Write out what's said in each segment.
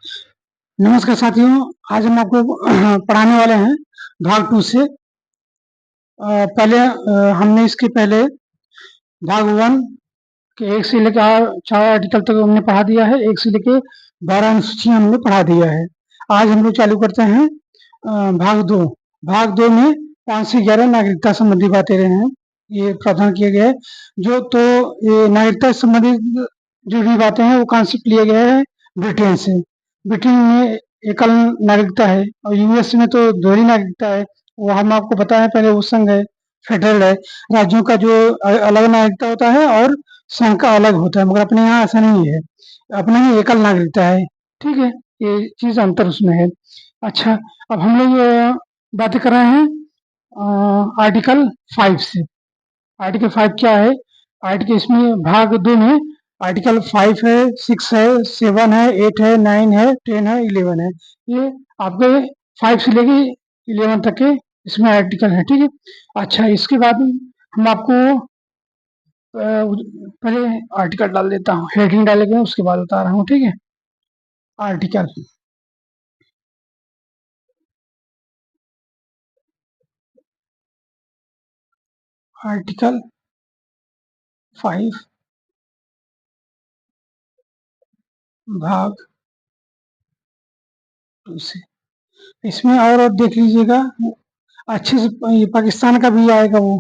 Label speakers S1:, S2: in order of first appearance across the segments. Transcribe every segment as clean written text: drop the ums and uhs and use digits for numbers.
S1: नमस्कार साथियों, आज हम आपको पढ़ाने वाले हैं भाग 2 से। हमने इसके पहले भाग 1 के 1 से लेकर 4 आर्टिकल तक हमने पढ़ा दिया है, 1 से लेके 12 अनुसूचियाँ हमने पढ़ा दिया है। आज हम लोग चालू करते हैं भाग 2। भाग 2 में 5 से 11 नागरिकता संबंधी बातें रहे हैं, ये प्रावधान किया गया है। ये नागरिकता संबंधित जो भी बातें हैं वो कॉन्सेप्ट लिए गए हैं ब्रिटेन से। ब्रिटेन में एकल नागरिकता है और यूएस में तो दोहरी नागरिकता है। वो हम आपको बताएं, पहले वो संघ है, फेडरल है। राज्यों का जो अलग नागरिकता होता है और संघ का अलग होता है, मगर अपने यहाँ ऐसा नहीं है। अपने में एकल नागरिकता है, ठीक है। ये चीज अंतर उसमें है। अच्छा, अब हम लोग बातें कर रहे हैं आर्टिकल 5 से। आर्टिकल 5 क्या है? आर्टिकल इसमें भाग 2 में आर्टिकल 5 है, 6 है, 7 है, 8 है, 9 है, 10 है, 11 है। ये आपके 5 से लेके 11 तक के इसमें आर्टिकल है, ठीक है। अच्छा, इसके बाद हम आपको पहले आर्टिकल डाल देता हूँ, हेडिंग डालेंगे उसके बाद बता रहा हूँ, ठीक है। आर्टिकल आर्टिकल 5 भाग 2 से। इसमें और देख लीजिएगा अच्छे से, ये पाकिस्तान का भी आएगा वो,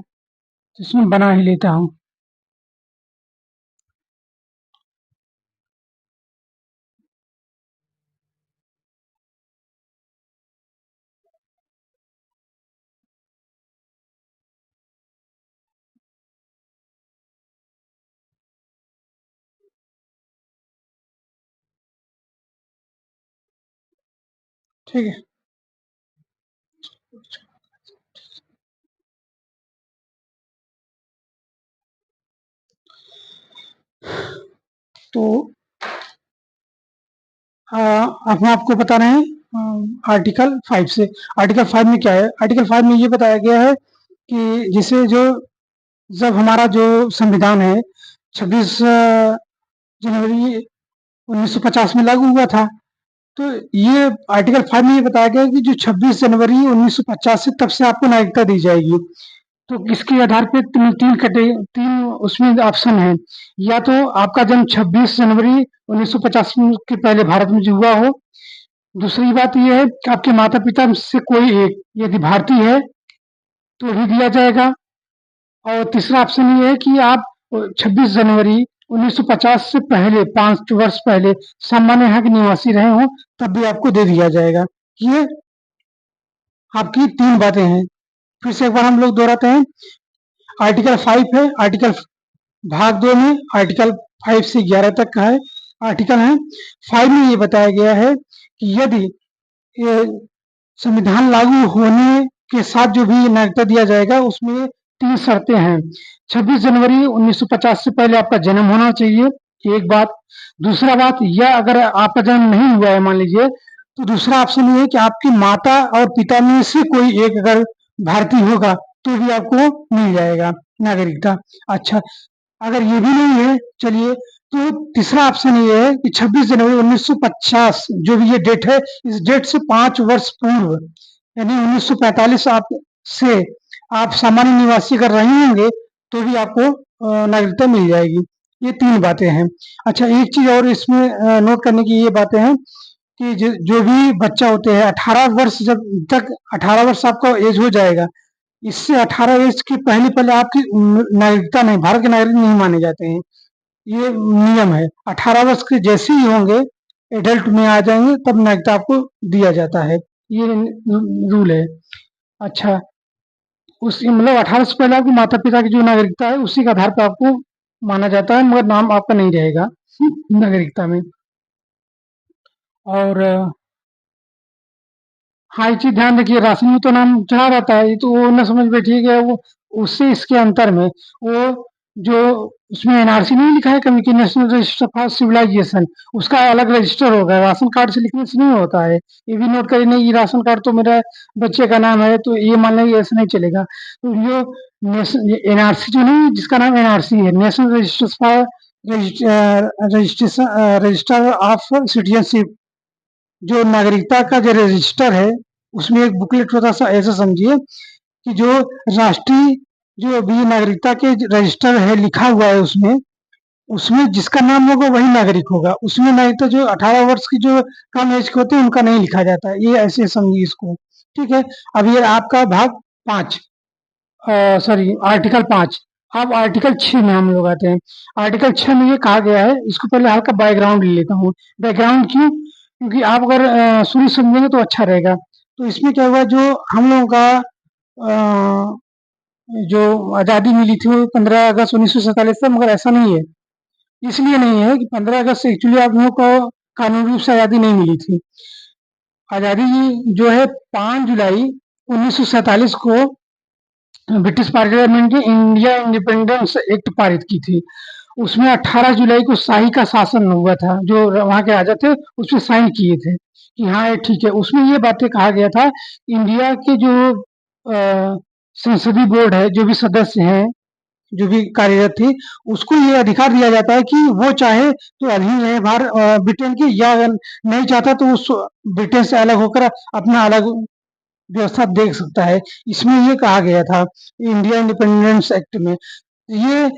S1: तो इसमें बना ही लेता हूँ। ठीक है। तो अब हम आपको बता रहे हैं आर्टिकल 5 से। आर्टिकल 5 में क्या है? आर्टिकल 5 में ये बताया गया है कि जिसे जो जब हमारा जो संविधान है 26 जनवरी 1950 में लागू हुआ था, तो ये आर्टिकल 5 में ये बताया गया है कि जो 26 जनवरी 1950 से तब से आपको नागरिकता दी जाएगी। तो किसके आधार पे? तीन उसमें ऑप्शन है। या तो आपका जन्म 26 जनवरी 1950 के पहले भारत में जो हुआ हो। दूसरी बात ये है कि आपके माता पिता से कोई एक यदि भारतीय है तो ही दिया जाएगा। और तीसरा ऑप्शन ये है कि आप 26 जनवरी 1950 से पहले 5 वर्ष पहले सामान्य यहाँ के निवासी रहे हो, तब भी आपको दे दिया जाएगा। ये आपकी 3 बातें हैं। फिर से एक बार हम लोग दोहराते हैं। आर्टिकल 5 है, आर्टिकल भाग 2 में आर्टिकल 5 से 11 तक का है आर्टिकल है। 5 में ये बताया गया है कि यदि ये संविधान लागू होने के साथ जो भी नागरिकता दिया जाएगा उसमें 3 शर्तें हैं। 26 जनवरी 1950 से पहले आपका जन्म होना चाहिए, एक बात। दूसरा बात, यह अगर आपका जन्म नहीं हुआ है मान लीजिए, तो दूसरा ऑप्शन ये है कि आपकी माता और पिता में से कोई एक अगर भारतीय होगा तो भी आपको मिल जाएगा नागरिकता। अच्छा, अगर ये भी नहीं है, चलिए, तो तीसरा ऑप्शन ये है कि 26 जनवरी 1950 जो भी ये डेट है, इस डेट से 5 वर्ष पूर्व यानी 1945 से आप सामान्य निवासी अगर रहे होंगे तो भी आपको नागरिकता मिल जाएगी। ये 3 बातें हैं। अच्छा, एक चीज और इसमें नोट करने की ये बातें हैं कि जो भी बच्चा होते हैं 18 वर्ष, जब तक 18 वर्ष आपका एज हो जाएगा, इससे 18 एज के पहले पहले आपकी नागरिकता नहीं, भारत के नागरिक नहीं माने जाते हैं। ये नियम है। 18 वर्ष के जैसे ही होंगे, एडल्ट में आ जाएंगे, तब नागरिकता आपको दिया जाता है। ये रूल है। अच्छा, उस मतलब 18 से पहले आपके माता पिता की जो नागरिकता है उसी के आधार पर आपको माना जाता है, मगर नाम आपका नहीं रहेगा नागरिकता में। और हाँ, ये चीज ध्यान रखिए, राशन में तो नाम चढ़ा रहता है, ये तो वो न समझ बैठिए कि वो उससे इसके अंतर में वो जो उसमें एनआरसी नहीं लिखा है कभी कि नेशनल रजिस्टर फॉर सिविलाइजेशन, उसका अलग रजिस्टर होगा, राशन कार्ड से लिखने से नहीं होता है। ये भी नोट करिए, नहीं ये राशन कार्ड तो मेरा बच्चे का नाम है तो ये मान लेंगे, ऐसा नहीं चलेगा। तो जो एनआरसी जो नहीं, जिसका नाम एनआरसी है, national register for registration register of citizenship, जो नागरिकता का जो रजिस्टर है, उसमें एक बुकलेट होता है, ऐसा समझिए कि जो राष्ट्रीय जो भी नागरिकता के रजिस्टर है लिखा हुआ है उसमें, उसमें जिसका नाम होगा वही नागरिक होगा। उसमें नहीं तो जो 18 वर्ष की जो कम एज के होते हैं उनका नहीं लिखा जाता है। ये ऐसे समझिए इसको। ठीक है। अब ये आपका भाग 5, सॉरी आर्टिकल 5। अब आर्टिकल 6 में हम लोग आते हैं। आर्टिकल 6 में ये कहा गया है, इसको पहले हल्का बैकग्राउंड ले लेता हूँ। बैकग्राउंड क्यों? क्योंकि आप अगर शुरू से समझेंगे तो अच्छा रहेगा। तो इसमें क्या हुआ, जो हम लोगों का अ, जो आज़ादी मिली थी वो 15 अगस्त 1947 से, मगर ऐसा नहीं है। इसलिए नहीं है कि 15 अगस्त से एक्चुअली आप लोगों को कानूनी रूप से आज़ादी नहीं मिली थी। आज़ादी जो है 5 जुलाई 1947 को ब्रिटिश पार्लियामेंट ने इंडिया इंडिपेंडेंस एक्ट पारित की थी। उसमें 18 जुलाई को शाही का शासन हुआ था, जो वहाँ के राजा थे उसमें साइन किए थे कि हाँ ये ठीक है। उसमें ये बातें कहा गया था, इंडिया के जो संसदीय बोर्ड है, जो भी सदस्य हैं, जो भी कार्यरत थी, उसको ये अधिकार दिया जाता है कि वो चाहे तो अधीन रहे ब्रिटेन के, या अगर नहीं चाहता तो उस ब्रिटेन से अलग होकर अपना अलग व्यवस्था देख सकता है। इसमें ये कहा गया था इंडिया इंडिपेंडेंस एक्ट में। ये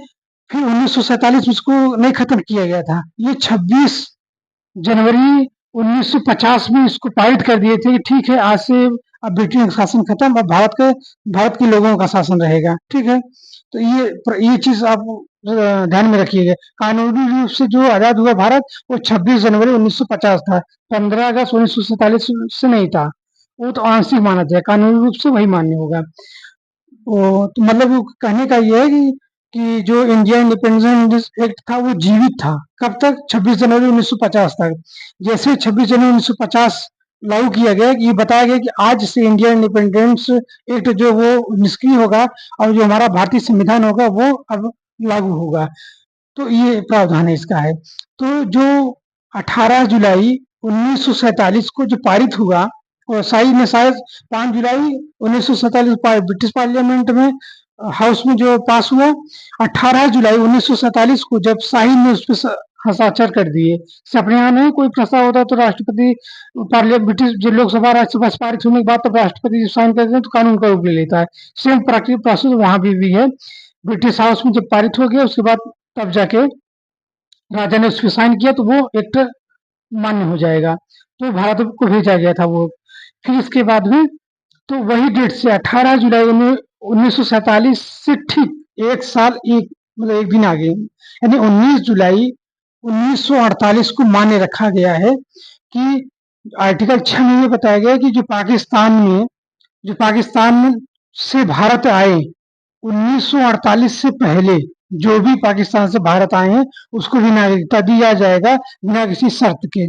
S1: फिर 1947 में इसको नहीं खत्म किया गया था। ये 26 जनवरी 1950 में इसको पारित कर दिए थे कि ठीक है, आज से अब ब्रिटेन का शासन खत्म, अब भारत के लोगों का शासन रहेगा। ठीक है। तो ये चीज आप ध्यान में रखिएगा। कानूनी रूप से जो आजाद हुआ भारत, वो 26 जनवरी 1950 था। 15 अगस्त 1947 से नहीं था। वो तो आंशिक माना जाए, कानूनी रूप से वही मान्य होगा। तो मतलब वो कहने का ये है कि जो इंडिया इंडिपेंडेंस एक्ट था वो जीवित था। कब तक? 26 जनवरी 1950 तक। जैसे 26 जनवरी 1950 लागू किया गया, कि ये बताया गया कि आज से इंडिया इंडिपेंडेंस एक्ट जो वो निष्क्रिय होगा, और जो हमारा भारतीय संविधान होगा वो अब लागू होगा। तो ये प्रावधान है इसका है। तो जो 18 जुलाई 1947 को जो पारित हुआ, और शाही में शायद 5 जुलाई 1947 ब्रिटिश पार्लियामेंट में हाउस में जो पास हुआ। 18 जुलाई 1947 को जब शाही ने उस पर हस्ताक्षर कर दिए। से अपने यहाँ नहीं कोई प्रस्ताव होता तो राष्ट्रपति, पार्लियामेंट, ब्रिटिश जो लोकसभा राज्यसभा से पारित होने के बाद तब राष्ट्रपति जो साइन करते हैं तो कानून का रूप ले लेता है। सेम प्रक्रिया प्रोसेस वहां भी है। ब्रिटिश हाउस में जब पारित हो गया उसके बाद तब जाके राजा ने उस पर साइन किया तो वो एक्ट मान्य हो जाएगा। तो भारत को भेजा गया था वो। फिर इसके बाद में तो वही डेट से 18 जुलाई 1947 से ठीक एक साल, एक मतलब एक दिन आगे, यानी 19 जुलाई 1948 को मान्य रखा गया है कि आर्टिकल 6 में ये बताया गया है कि जो पाकिस्तान से भारत आए 1948 से पहले, जो भी पाकिस्तान से भारत आए हैं उसको भी नागरिकता दिया जाएगा बिना किसी शर्त के।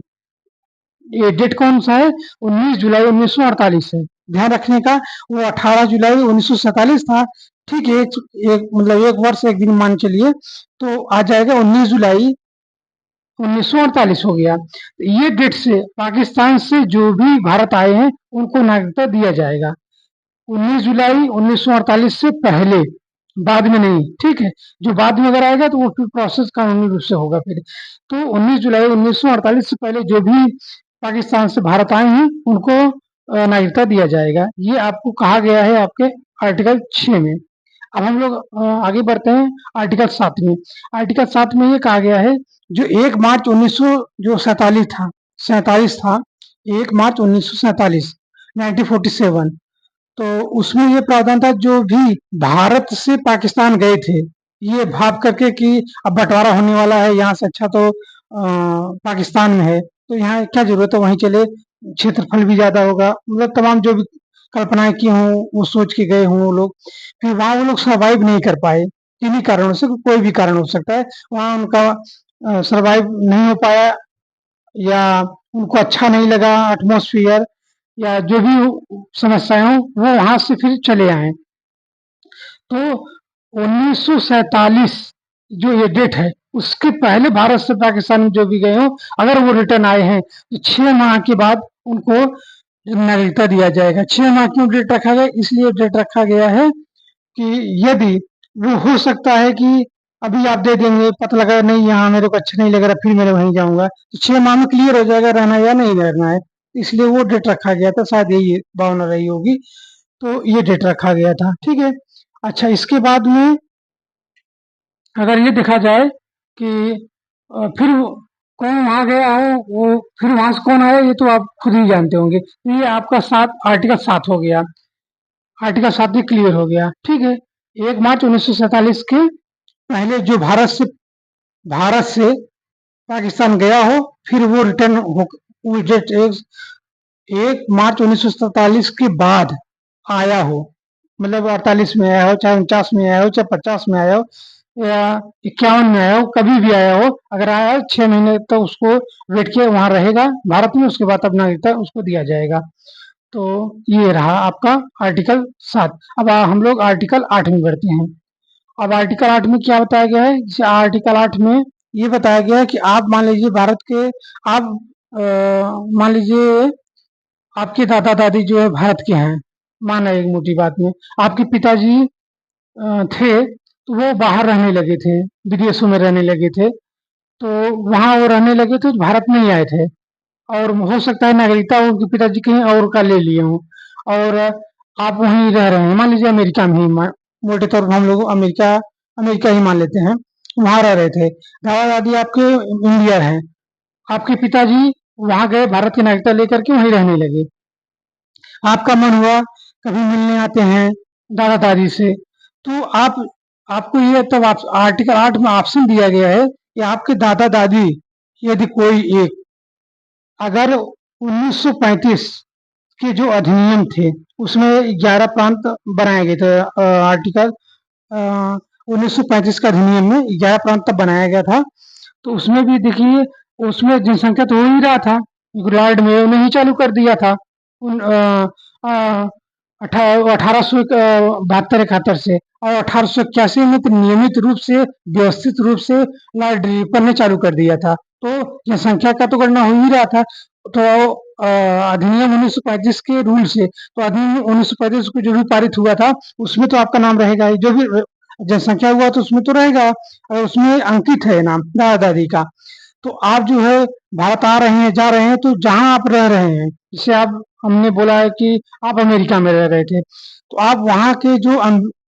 S1: ये डेट कौन सा है? 19 जुलाई 1948 है। ध्यान रखने का, वो 18 जुलाई 1947 था। ठीक है, एक मतलब एक वर्ष एक दिन मान चलिए, तो आ जाएगा 19 जुलाई 1948 हो गया। तो ये डेट से पाकिस्तान से जो भी भारत आए हैं उनको नागरिकता दिया जाएगा। 19 जुलाई 1948 से पहले, बाद में नहीं। ठीक है। जो बाद में अगर आएगा तो वो फिर प्रोसेस कानूनी रूप से होगा फिर। तो 19 जुलाई 1948 से पहले जो भी पाकिस्तान से भारत आए हैं उनको नागरिकता दिया जाएगा। ये आपको कहा गया है आपके आर्टिकल 6 में। अब हम लोग आगे बढ़ते हैं आर्टिकल 7 में। आर्टिकल 7 में ये कहा गया है, जो 1 मार्च 1900 जो 47 था, 1 मार्च 1947 1947, तो उसमें ये प्रावधान था, जो भी भारत से पाकिस्तान गए थे ये भाव करके कि अब बंटवारा होने वाला है, यहाँ से अच्छा तो पाकिस्तान में है, तो यहाँ क्या जरूरत है, वहीं चले, क्षेत्रफल भी ज्यादा होगा, मतलब तमाम जो भी कल्पनाएं की हों वो सोच के गए हों वो लोग। फिर वहां वो लोग सर्वाइव नहीं कर पाए, किन्हीं कारणों से, कोई भी कारण हो सकता है, वहां उनका सर्वाइव नहीं हो पाया, या उनको अच्छा नहीं लगा एटमॉस्फेयर, या जो भी समस्याएं हो, वो वहां से फिर चले आए। तो 1947 जो ये डेट है, उसके पहले भारत से पाकिस्तान में जो भी गए हो, अगर वो रिटर्न आए हैं तो 6 माह के बाद उनको नागरिकता दिया जाएगा। 6 माह क्यों डेट रखा गया? इसलिए डेट रखा गया है कि यदि वो हो सकता है कि अभी आप दे देंगे, पता लगा नहीं यहाँ मेरे को अच्छा नहीं लग रहा, फिर मैं वहीं जाऊंगा, तो 6 माह में क्लियर हो जाएगा रहना या नहीं रहना है। इसलिए वो डेट रखा गया था, शायद यही भावना रही होगी, तो ये डेट रखा गया था, ठीक है। अच्छा, इसके बाद में अगर ये देखा जाए कि फिर कौन वहां गया हो, वो फिर वहां से कौन आया, ये तो आप खुद ही जानते होंगे। तो ये आपका सात, आर्टिकल 7 हो गया। आर्टिकल 7 भी क्लियर हो गया, ठीक है। 1 मार्च 1947 के पहले जो भारत से पाकिस्तान गया हो, फिर वो रिटर्न हो, वो डेट 1 मार्च 1947 के बाद आया हो, मतलब 48 में आया हो, चाहे 49 में आया हो, चाहे 50 में आया हो, या 51 में आया हो, कभी भी आया हो, अगर आया हो 6 महीने तो उसको वेट किया वहां रहेगा भारत में, उसके बाद अपना नागरिकता उसको दिया जाएगा। तो ये रहा आपका आर्टिकल 7। अब हम लोग आर्टिकल 8 में बढ़ते हैं। अब आर्टिकल 8 में क्या बताया गया है? जैसे आर्टिकल 8 में ये बताया गया है कि आप मान लीजिए भारत के, आप मान लीजिए आपके दादा दादी जो है भारत के हैं, माना एक मोटी बात में, आपके पिताजी थे तो वो बाहर रहने लगे थे, विदेशों में रहने लगे थे, तो वहां वो रहने लगे थे, तो भारत नहीं आए थे, और हो सकता है नागरिकता उनके पिताजी कहीं और का ले लिए हों, और आप वहीं रह रहे हैं, मान लीजिए अमेरिका में ही, मोटे तौर पर हम लोग अमेरिका अमेरिका ही मान लेते हैं, वहां रह रहे थे, दादा दादी आपके इंडिया हैं, आपके पिताजी वहां गए, भारत की नागरिकता लेकर के वहीं रहने लगे, आपका मन हुआ कभी मिलने आते हैं दादा दादी से, तो आपको ये तब आप आर्टिकल 8 में ऑप्शन दिया गया है कि आपके दादा दादी यदि कोई एक, अगर 1935 के जो अधिनियम थे उसमें 11 प्रांत बनाए गए थे, आर्टिकल 1935 का अधिनियम में 11 प्रांत तब बनाया गया था, तो उसमें भी देखिए, उसमें जनसंख्या तो हो ही रहा था, लॉर्ड मेयो ने ही चालू कर दिया था उन 1872-71 से, और 1881 में तो नियमित रूप से, व्यवस्थित रूप से लॉर्ड रिपन ने चालू कर दिया था, तो जनसंख्या का तो गणना हो ही रहा था। तो अधिनियम 1935 के रूल से, तो अधिनियम 1935 को जो भी पारित हुआ था उसमें तो आपका नाम रहेगा ही, जो भी जनसंख्या हुआ तो उसमें तो रहेगा, और उसमें अंकित है नाम दादा दादी का। तो आप जो है भारत आ रहे हैं, जा रहे हैं, तो जहां आप रह रहे हैं, जैसे आप, हमने बोला है कि आप अमेरिका में रह रहे थे, तो आप वहां के जो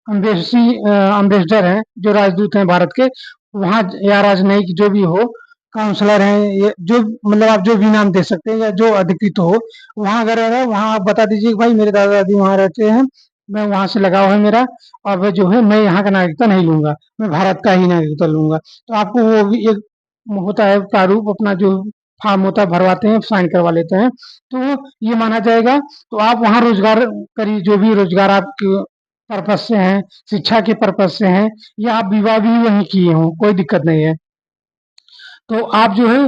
S1: अम्बेसडर हैं, जो राजदूत हैं भारत के, वहां या राजनयिक जो भी हो, काउंसलर हैं, ये जो मतलब आप जो भी नाम दे सकते हैं या जो अधिकृत हो, वहां अगर है वहां आप बता दीजिए कि भाई मेरे दादा दादी वहां रहते हैं, मैं वहां से लगाव है मेरा, और वह जो है मैं यहाँ का नागरिकता नहीं लूंगा, मैं भारत का ही नागरिकता लूंगा, तो आपको वो भी एक होता है प्रारूप, अपना जो फॉर्म होता है भरवाते हैं, साइन करवा लेते हैं, तो ये माना जाएगा। तो आप वहाँ रोजगार करिए, जो भी रोजगार आपके पर्पज से हैं, शिक्षा के पर्पज से हैं, या आप विवाह भी वहीं किए हों, कोई दिक्कत नहीं है, तो आप जो है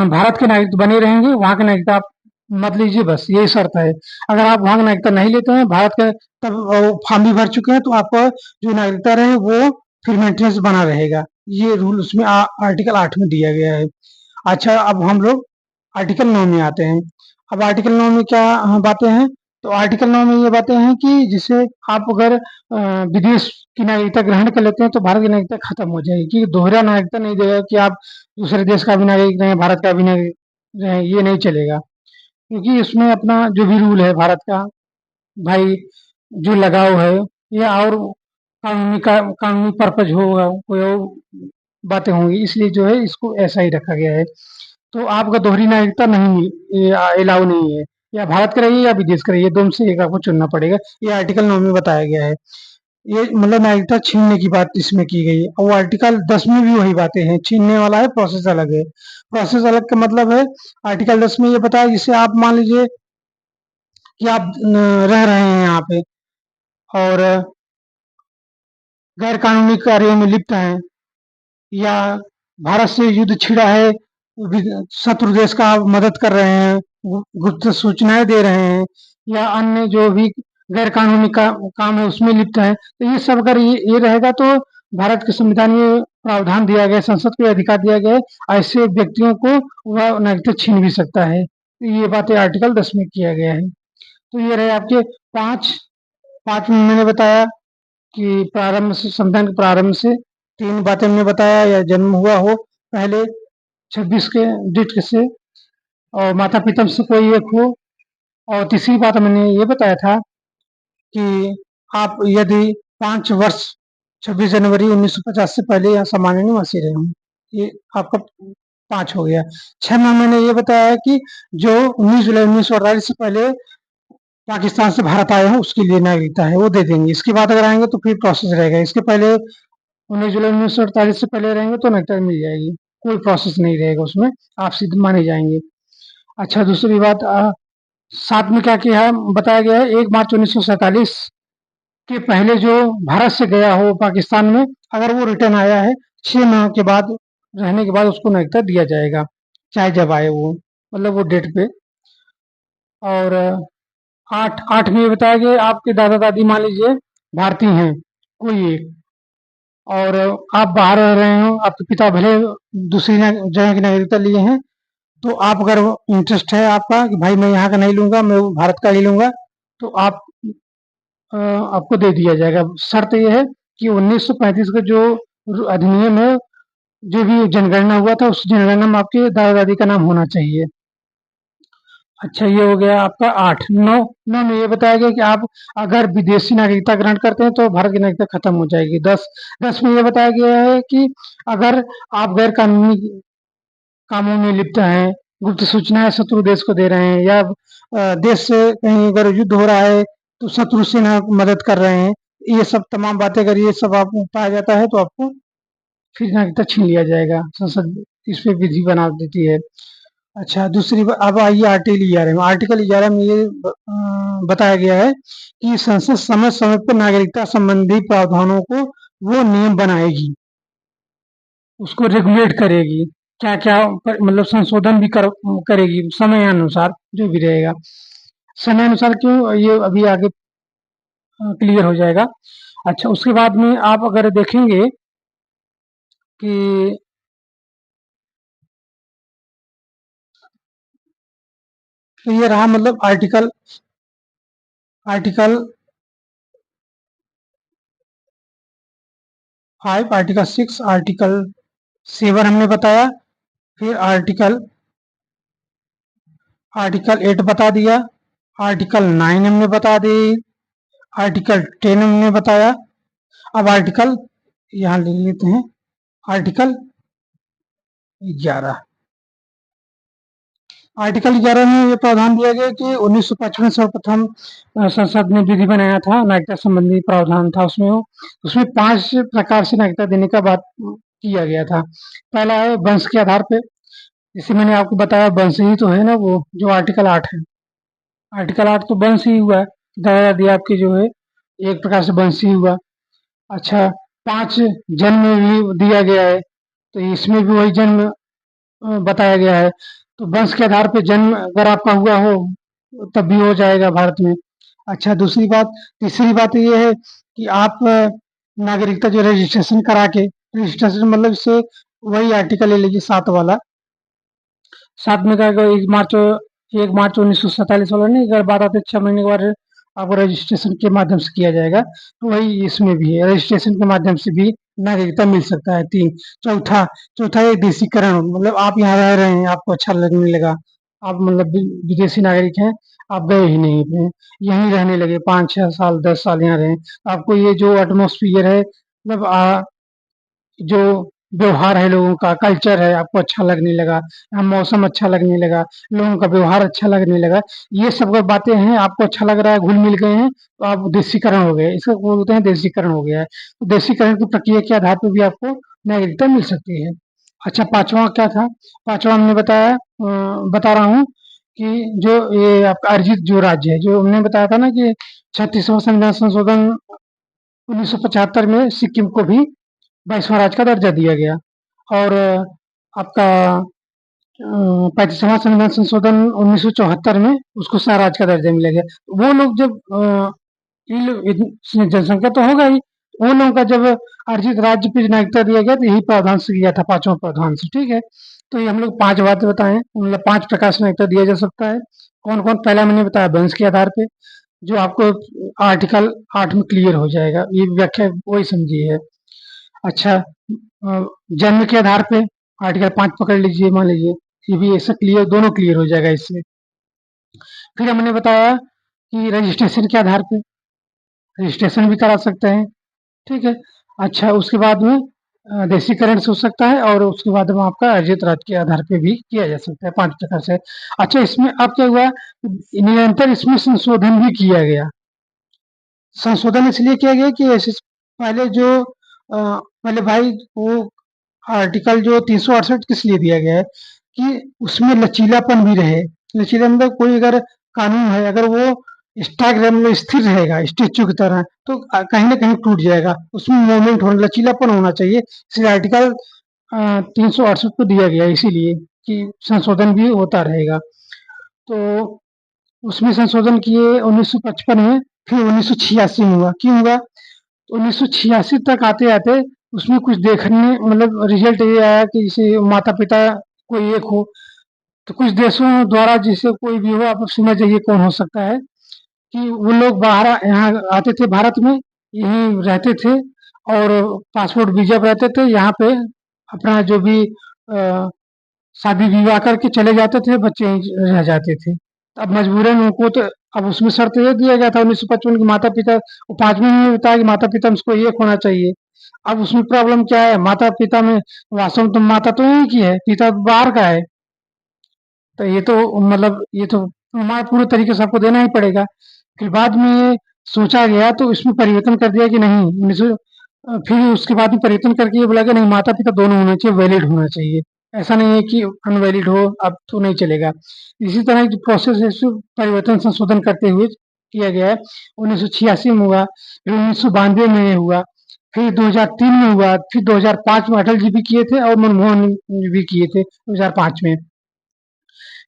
S1: भारत के नागरिक बने रहेंगे, वहाँ के नागरिकता आप मत लीजिए, बस यही शर्त है। अगर आप वहाँ का नागरिकता नहीं लेते हैं, भारत का, तब फॉर्म भी भर चुके हैं, तो आपका जो नागरिकता रहे वो फिर मेंटेनेंस बना रहेगा। ये रूल उसमें आर्टिकल 8 में दिया गया है। अच्छा, अब हम लोग आर्टिकल 9 में आते हैं। अब आर्टिकल 9 में क्या बातें हैं? तो आर्टिकल 9 में ये बातें हैं कि जिसे आप अगर विदेश की नागरिकता ग्रहण कर लेते हैं तो भारत की नागरिकता खत्म हो जाएगी, क्योंकि दोहरा नागरिकता नहीं देगा कि आप दूसरे देश का भी नागरिक रहें, भारत का भी नागरिक रहें, ये नहीं चलेगा, क्योंकि इसमें अपना जो भी रूल है भारत का, भाई जो लगाव है, या और कानूनी पर्पज होगा, कोई और बातें होंगी, इसलिए जो है इसको ऐसा ही रखा गया है। तो आपका दोहरी नागरिकता नहीं अलाउ नहीं है, या भारत का रहिए या विदेश का रहिए, दोनों से एक आपको चुनना पड़ेगा। ये आर्टिकल 9 में बताया गया है। ये मतलब नागरिकता छीनने की बात इसमें की गई है, और आर्टिकल 10 में भी वही बातें हैं, छीनने वाला है, प्रोसेस अलग है। प्रोसेस अलग का मतलब है, आर्टिकल 10 में ये बताया, जिसे आप मान लीजिए कि आप रह रहे हैं यहाँ पे, और गैर कानूनी कार्यों में लिप्त हैं, या भारत से युद्ध छिड़ा है, शत्रु देश का आप मदद कर रहे हैं, गुप्त सूचनाएं दे रहे हैं, या अन्य जो भी गैर कानूनी काम है उसमें लिप्त है, तो ये सब अगर ये रहेगा, तो भारत के संविधान में प्रावधान दिया गया है, संसद को अधिकार दिया गया है, ऐसे व्यक्तियों को वह नागरिकता छीन भी सकता है। तो ये बातें आर्टिकल 10 में किया गया है। तो ये रहे आपके पांच पांच में मैंने बताया कि प्रारंभ से, संविधान के प्रारंभ से 3 बातें हमने बताया, या जन्म हुआ हो पहले 26 के डेट से, और माता पिता से कोई एक हो। और तीसरी बात मैंने ये बताया था कि आप यदि 5 वर्ष 26 जनवरी 1950 से पहले यहाँ सामान्य निवासी रहे हों, ये आपका 5 हो गया। 6 में मैंने ये बताया है कि जो 19 जुलाई 1948 से पहले पाकिस्तान से भारत आए हों उसके लिए नागरिकता है, वो दे देंगे। इसके बाद अगर आएंगे तो फिर प्रोसेस रहेगा। इसके पहले 19 जुलाई 1948 से पहले रहेंगे तो नागरिकता मिल जाएगी, कोई प्रोसेस नहीं रहेगा उसमें, आप सिद्ध माने जाएंगे। अच्छा, दूसरी बात, साथ में क्या किया है बताया गया है, 1 मार्च 1947 के पहले जो भारत से गया हो पाकिस्तान में, अगर वो रिटर्न आया है 6 माह के बाद रहने के बाद उसको नागरिकता दिया जाएगा, चाहे जब आए वो, मतलब वो डेट पे। और 8 में ये बताया गया आपके दादा दादी मान लीजिए भारतीय हैं कोई एक, और आप बाहर रह रहे हो, आपके पिता भले दूसरी जगह की नागरिकता लिए हैं, तो आप अगर इंटरेस्ट है आपका कि भाई मैं यहाँ का नहीं लूंगा, मैं भारत का ही लूंगा, तो आपको दे दिया जाएगा। शर्त यह है कि 1935 का जो अधिनियम है, जो भी जनगणना हुआ था, उस जनगणना में आपके दादा दादी का नाम होना चाहिए। अच्छा, ये हो गया आपका 8। 9 में ये बताया गया कि आप अगर विदेशी नागरिकता ग्रहण करते हैं तो भारत की नागरिकता खत्म हो जाएगी। 10 में ये बताया गया है कि अगर आप गैर कानूनी कामों में लिप्त हैं, गुप्त सूचनाएं शत्रु देश को दे रहे हैं, या देश से कहीं अगर युद्ध हो रहा है तो शत्रु सेना को मदद कर रहे हैं, ये सब तमाम बातें अगर ये सब आपको पाया जाता है तो आपको फिर नागरिकता छीन लिया जाएगा। संसद इस पे विधि बना देती है। अच्छा, अब आइए आर्टिकल 11 में। आर्टिकल 11 में ये बताया गया है कि संसद समय समय पर नागरिकता संबंधी प्रावधानों को वो नियम बनाएगी, उसको रेगुलेट करेगी, क्या क्या मतलब संशोधन भी करेगी समयानुसार, जो भी रहेगा समयानुसार। क्यों, ये अभी आगे क्लियर हो जाएगा। अच्छा, उसके बाद में आप अगर देखेंगे कि तो ये रहा मतलब आर्टिकल 5, आर्टिकल 6, आर्टिकल 7 हमने बताया। फिर आर्टिकल 8 बता दिया, आर्टिकल 9 हमने बता दी, आर्टिकल 10 हमने बताया। अब आर्टिकल यहाँ ले लेते हैं, आर्टिकल 11। आर्टिकल 11 में ये प्रावधान दिया गया कि 1955 सर्वप्रथम संसद ने विधि बनाया था, नागरिकता संबंधी प्रावधान था उसमें। उसमें 5 प्रकार से नागरिकता देने का बात किया गया था। पहला है वंश के आधार पे, जैसे मैंने आपको बताया वंश ही तो है ना, वो जो आर्टिकल 8 है। आर्टिकल 8 तो वंश ही हुआ, दादा दादी आपके जो है एक प्रकार से वंश ही हुआ। अच्छा, 5 जन्म भी दिया गया है, तो इसमें भी वही जन्म बताया गया है। तो वंश के आधार पे जन्म अगर आपका हुआ हो तब भी हो जाएगा भारत में। अच्छा, तीसरी बात ये है कि आप नागरिकता जो रजिस्ट्रेशन करा के, रजिस्ट्रेशन मतलब इससे वही आर्टिकल ले लीजिए 7 वाला। 7 में क्या 1 मार्च 1947 वाला नहीं, अगर बात आती है 6 महीने के बाद आपको रजिस्ट्रेशन के माध्यम से किया जाएगा, तो वही इसमें भी है, रजिस्ट्रेशन के माध्यम से भी नागरिकता मिल सकता है। 3। चौथा चौथा है देशीकरण, मतलब आप यहाँ रह रहे हैं, आपको अच्छा लगने लगा, आप मतलब विदेशी नागरिक हैं, आप गए ही नहीं अपने, यहीं रहने लगे 5-6 साल 10 साल यहाँ रहे, आपको ये जो एटमोसफियर है, मतलब जो व्यवहार है लोगों का, कल्चर है, आपको अच्छा लगने लगा, यहाँ मौसम अच्छा लगने लगा, लोगों का व्यवहार अच्छा लगने लगा, ये सब अगर बातें हैं, आपको अच्छा लग रहा है, घुल मिल गए हैं, तो आप देशीकरण हो गए, इसको बोलते हैं देशीकरण हो गया है। तो देशीकरण की प्रक्रिया के आधार पर भी आपको नागरिकता मिल सकती है। अच्छा, पांचवा क्या था? पांचवा हमने बता रहा हूँ कि जो ये आपका अर्जित जो राज्य है, जो हमने बताया था ना कि 36वां संविधान संशोधन 1975 में सिक्किम को भी 22वां राज्य का दर्जा दिया गया, और आपका 35वां संविधान संशोधन 1974 में उसको स्वराज का दर्जा मिला गया। वो लोग जब इसमें जनसंख्या तो होगा ही, वो लोगों का जब अर्जित राज्य पे नागरिकता दिया गया तो यही प्रावधान से किया था, 5वां प्रावधान से। ठीक है, तो ये हम लोग 5 बातें बताएं, मतलब 5 प्रकार से नागरिकता दिया जा सकता है। कौन कौन? पहला मैंने बताया वंश के आधार पे, जो आपको आर्टिकल 8 में क्लियर हो जाएगा, ये व्याख्या वही समझी है। अच्छा, जन्म के आधार पे आर्टिकल 5 पकड़ लीजिए, मान लीजिए ये भी ऐसा क्लियर, दोनों क्लियर हो जाएगा इससे। फिर हमने बताया कि रजिस्ट्रेशन के आधार पे रजिस्ट्रेशन भी करा सकते हैं, ठीक है। अच्छा, उसके बाद में देसीकरण से हो सकता है, और उसके बाद में आपका अर्जित राज के आधार पे भी किया जा सकता है, 5 प्रकार से। अच्छा, इसमें अब क्या हुआ, निरंतर इसमें संशोधन भी किया गया। संशोधन इसलिए किया गया कि ऐसे पहले जो पहले भाई वो आर्टिकल जो 368 किस लिए दिया गया है कि उसमें लचीलापन भी रहे। लचीला मतलब कोई अगर कानून है, अगर वो स्टाग्राम में स्थिर रहेगा स्टेचू की तरह, तो कहीं ना कहीं टूट जाएगा, उसमें मूवमेंट होना, लचीलापन होना चाहिए। इसलिए आर्टिकल 368 को दिया गया है, इसीलिए कि संशोधन भी होता रहेगा। तो उसमें संशोधन किए 1955 में, फिर 1986 में हुआ। क्यों हुआ? 1986 तक आते-आते उसमें कुछ देखने, मतलब रिजल्ट ये आया कि जैसे माता-पिता कोई एक हो, तो कुछ देशों द्वारा जिसे कोई भी हो, आप समझ जाइए कौन हो सकता है, कि वो लोग बाहर यहाँ आते थे भारत में, यहीं रहते थे और पासपोर्ट वीज़ा पे रहते थे, यहाँ पे अपना जो भी शादी-विवाह करके चले जाते थे, बच्चे यहीं रह जाते थे। अब मजबूरन उनको तो, अब उसमें शर्त ये दिया गया था 1955 के माता-पिता, वो 5वें में बताया कि माता-पिता में उसको एक होना चाहिए। अब उसमें प्रॉब्लम क्या है, माता-पिता में वास्तव में तो माता तो एक ही है, पिता बाहर का है। तो ये तो मतलब ये तो प्रमाण पूरे तरीके से आपको देना ही पड़ेगा। फिर बाद में ये सोचा गया तो इसमें परिवर्तन कर दिया कि नहीं, फिर उसके बाद में परिवर्तन करके ये बोला कि नहीं, माता-पिता दोनों होना चाहिए, वैलिड होना चाहिए। ऐसा नहीं है कि अनवैलिड हो, अब तो नहीं चलेगा। इसी तरह की प्रोसेस है, इसमें परिवर्तन संशोधन करते हुए किया गया है। 1986 में हुआ, फिर 1992 में ये हुआ, फिर 2003 में हुआ, फिर 2005 में अटल जी भी किए थे और मनमोहन भी किए थे 2005 में।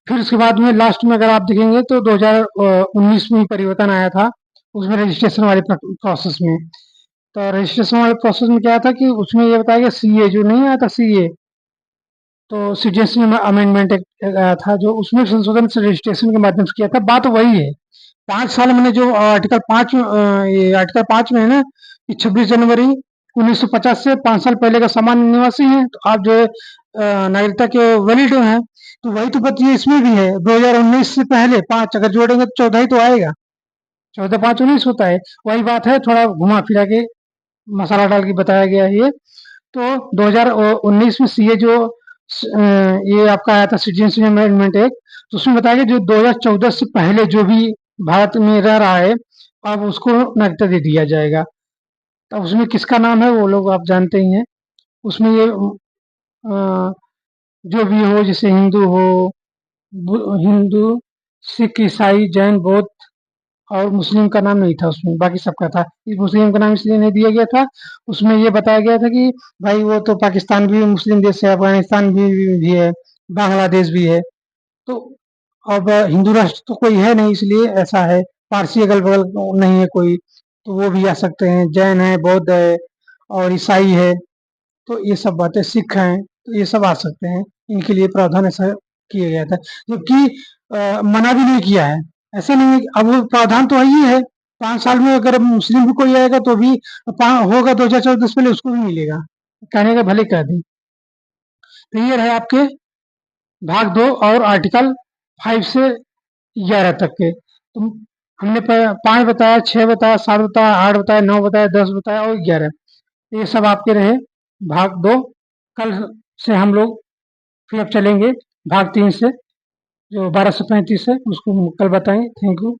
S1: फिर उसके बाद में लास्ट में अगर आप देखेंगे तो 2019 में परिवर्तन आया था, उसमें रजिस्ट्रेशन वाले प्रोसेस में। तो रजिस्ट्रेशन वाले प्रोसेस में क्या था कि उसमें ये बताया गया, सीए जो नहीं आया था सीए, तो सिटीजनशिप अमेंडमेंट एक्ट आया था, जो उसमें संशोधन से रजिस्ट्रेशन के माध्यम से किया था। बात वही है, 5 साल मैंने जो आर्टिकल 5, ये आर्टिकल 5 में है ना कि 26 जनवरी 1950 से 5 साल पहले का सामान्य निवासी है, तो आप जो है नागरिकता के वैलिड हैं। तो वही तो बात ये इसमें भी है, 2019 से पहले 5 अगर जोड़ेंगे तो 14 ही तो आएगा, 14 5 19 होता है। वही बात है, थोड़ा घुमा फिरा के मसाला डाल के बताया गया है ये। तो 2019 में सीए जो ये आपका आया था सिटीजनशिप अमेंडमेंट एक्ट, तो उसमें बताया गया जो 2014 से पहले जो भी भारत में रह रहा है, अब उसको नागरिकता दे दिया जाएगा। अब उसमें किसका नाम है वो लोग आप जानते ही हैं। उसमें ये जो भी हो, जैसे हिंदू हो, हिंदू, सिख, ईसाई, जैन, बौद्ध, और मुस्लिम का नाम नहीं था उसमें, बाकी सबका था। इस मुस्लिम का नाम इसलिए नहीं दिया गया था, उसमें ये बताया गया था कि भाई वो तो पाकिस्तान भी मुस्लिम देश है, अफगानिस्तान भी है, बांग्लादेश भी है। तो अब हिंदू राष्ट्र तो कोई है नहीं, इसलिए ऐसा है। पारसी अगल-बगल नहीं है कोई, तो वो भी आ सकते हैं। जैन है, बौद्ध है और ईसाई है, तो ये सब बातें, सिख हैं, तो ये सब आ सकते हैं। इनके लिए प्रावधान ऐसा किया गया था, जबकि मना भी नहीं किया है। ऐसा नहीं है कि अब वो प्रावधान तो ही है, 5 साल में अगर मुस्लिम भी कोई आएगा तो भी होगा 2014 से पहले उसको भी मिलेगा। कहने का भले कह दें। तो ये रहे आपके भाग 2 और आर्टिकल 5 से 11 तक के। तो हमने 5 बताया, 6 बताया, 7 बताया, 8 बताया, 9 बताया, 10 बताया और 11। ये सब आपके रहे भाग 2। कल से हम लोग फिर अब चलेंगे भाग 3 से, जो 1235 है, उसको कल बताएंगे। Thank you.